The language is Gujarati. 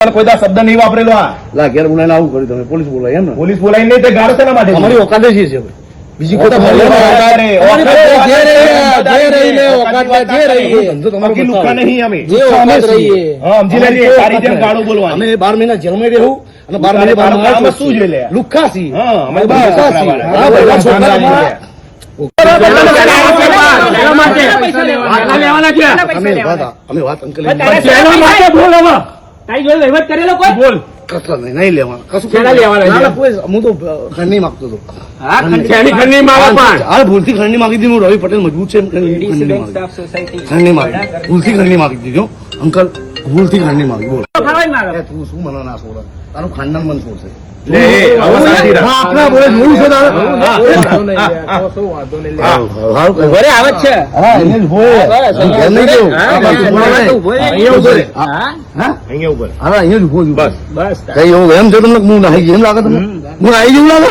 કોઈ દા શબ્દ નહીં વાપરેલો આ લા ઘેર બોલાઈને આવું કર્યું તમે પોલીસ બોલાય એમ ને પોલીસ બોલાવી નહીં તે ગાળ શેના માટે અમારી ઓકાત જ છે બીજી કોઈ બાકી લુખ્ખા નહીં અમે સમજી લેજે તારી જેમ ગાળો બોલવા અમે 12 મહિના જેલમાં રહેવું અને 12 મહિના શું જોઈ લે લુખ્ખા છીએ અમે અમે વાત અંકલ વહીવટ કરેલો કોઈ બોલ કસલા નહીં લેવાના કશું કેટલા લેવાના હું તો ખંડની માંગતો હતો હાલ ભૂલથી ખંડની માંગી દીધી હું રવિ પટેલ મજબૂત છે ખંડની માંગી ભૂલથી ખંડની માંગી દીધી અંકલ ભૂલથી ખંડની માંગી બોલ તું શું મને ના છોડે તારું ખાનદાન મન છોડશે એમ છે તમને હું નાહી એમ લાગે તમને હું આવી જેવું લાગે